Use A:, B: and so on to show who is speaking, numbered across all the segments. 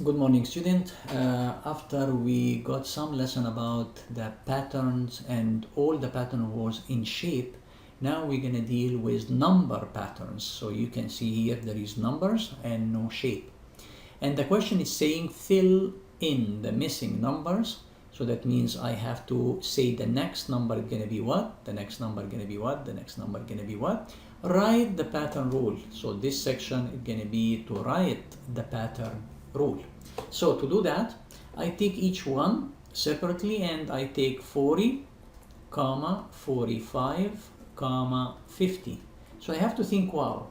A: Good morning, student. After we got some lesson about the patterns and all the pattern was in shape, now we're gonna deal with number patterns. So you can see here there is numbers and no shape. And the question is saying fill in the missing numbers. So that means I have to say the next number is gonna be what, the next number is gonna be what, the next number is gonna be what. Write the pattern rule. So this section is gonna be to write the pattern rule. So to do that, I take each one separately and I take 40, comma, 45, comma, 50. So I have to think, wow,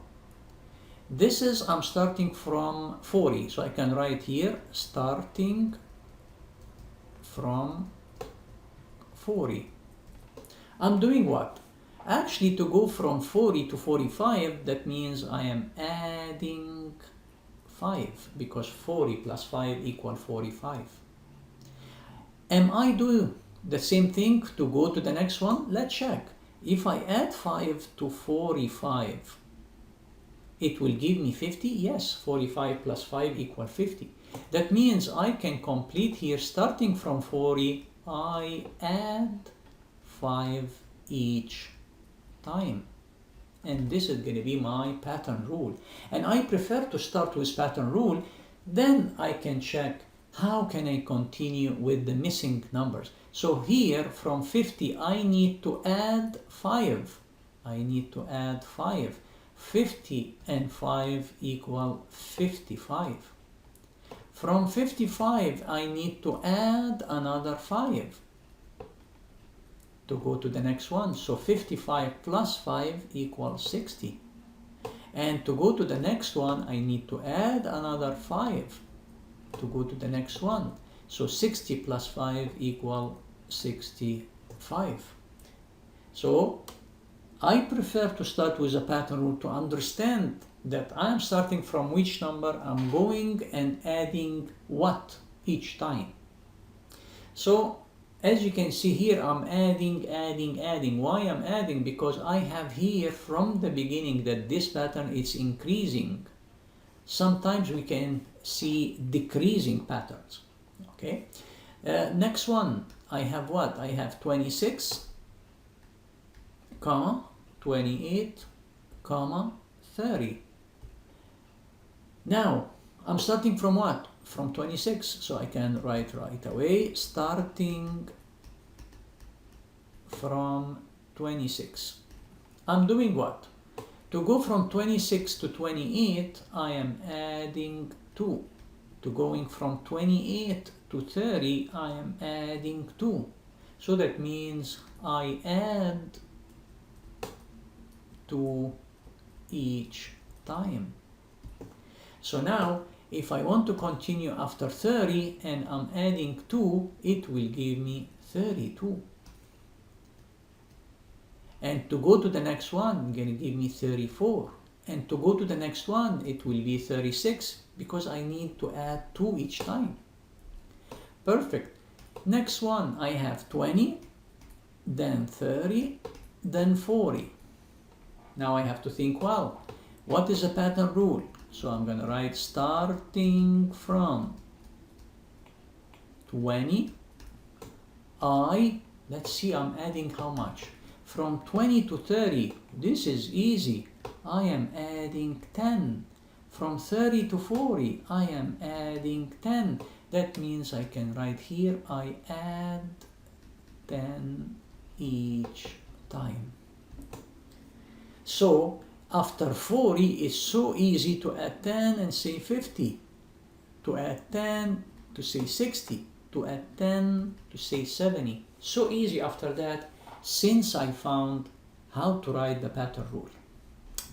A: this is, I'm starting from 40. So I can write here, starting from 40. I'm doing what? Actually, to go from 40 to 45, that means I am adding 5 because 40 plus 5 equal 45. Am I doing the same thing to go to the next one? Let's check. If I add 5 to 45, it will give me 50? Yes, 45 plus 5 equal 50. That means I can complete here starting from 40, I add 5 each time. And this is going to be my pattern rule. And I prefer to start with pattern rule, then I can check how can I continue with the missing numbers. So here from 50 I need to add 5. I need to add 5. 50 and 5 equal 55. From 55 I need to add another 5 to go to the next one. So 55 plus 5 equals 60. And to go to the next one, I need to add another 5 to go to the next one. So 60 plus 5 equals 65. So I prefer to start with a pattern rule to understand that I'm starting from which number, I'm going and adding what each time. So as you can see here, I'm adding. Why I'm adding? Because I have here from the beginning that this pattern is increasing. Sometimes we can see decreasing patterns. Okay. Next one, I have what? I have 26, comma, 28, comma, 30. Now, I'm starting from what? From 26, so I can write right away, starting from 26. I'm doing what? To go from 26 to 28, I am adding 2. To going from 28 to 30, I am adding 2. So that means I add 2 each time. So now, if I want to continue after 30 and I'm adding 2, it will give me 32. And to go to the next one, it's going to give me 34. And to go to the next one, it will be 36 because I need to add 2 each time. Perfect. Next one, I have 20, then 30, then 40. Now I have to think, well, what is a pattern rule? So I'm going to write starting from 20, let's see, I'm adding how much? From 20 to 30, this is easy. I am adding 10. From 30 to 40, I am adding 10. That means I can write here, I add 10 each time. So after 40 is so easy to add 10 and say 50, to add 10 to say 60, to add 10 to say 70. So easy after that, since I found how to write the pattern rule.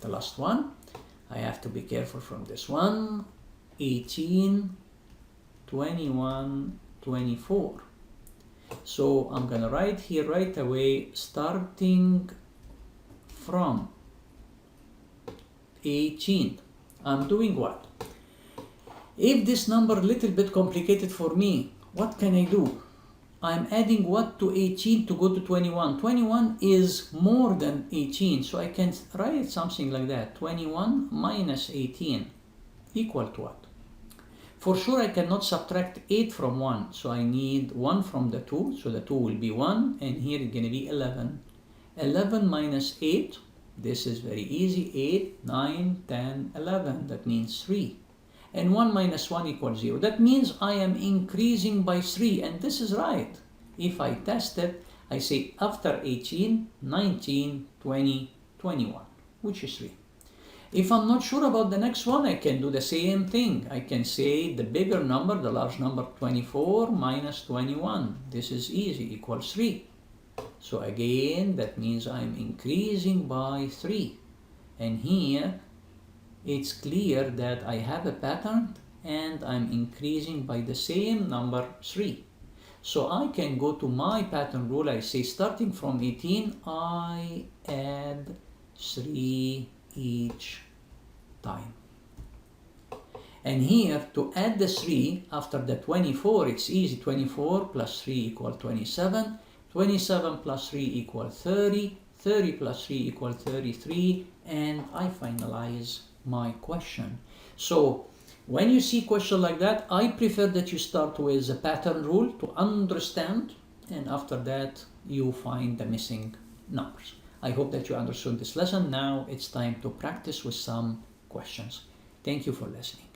A: The last one, I have to be careful from this one, 18, 21, 24. So I'm gonna write here right away, starting from 18. I'm doing what? If this number a little bit complicated for me, what can I do? I'm adding what to 18 to go to 21. 21 is more than 18, so I can write something like that. 21 minus 18 equal to what? For sure I cannot subtract 8 from 1, so I need 1 from the 2, so the 2 will be 1, and here it's going to be 11. 11 minus 8, this is very easy, 8, 9, 10, 11, that means 3. And 1 minus 1 equals 0. That means I am increasing by 3, and this is right. If I test it, I say after 18, 19, 20, 21, which is 3. If I'm not sure about the next one, I can do the same thing. I can say the bigger number, the large number, 24 minus 21. This is easy, equals 3. So again, that means I'm increasing by 3. And here, it's clear that I have a pattern and I'm increasing by the same number, 3. So I can go to my pattern rule. I say starting from 18, I add 3 each time. And here to add the 3 after the 24, it's easy. 24 plus 3 equals 27. 27 plus 3 equals 30. 30 plus 3 equals 33. And I finalize my question. So when you see question like that, I prefer that you start with the pattern rule to understand, and after that you find the missing numbers. I hope that you understood this lesson. Now it's time to practice with some questions. Thank you for listening.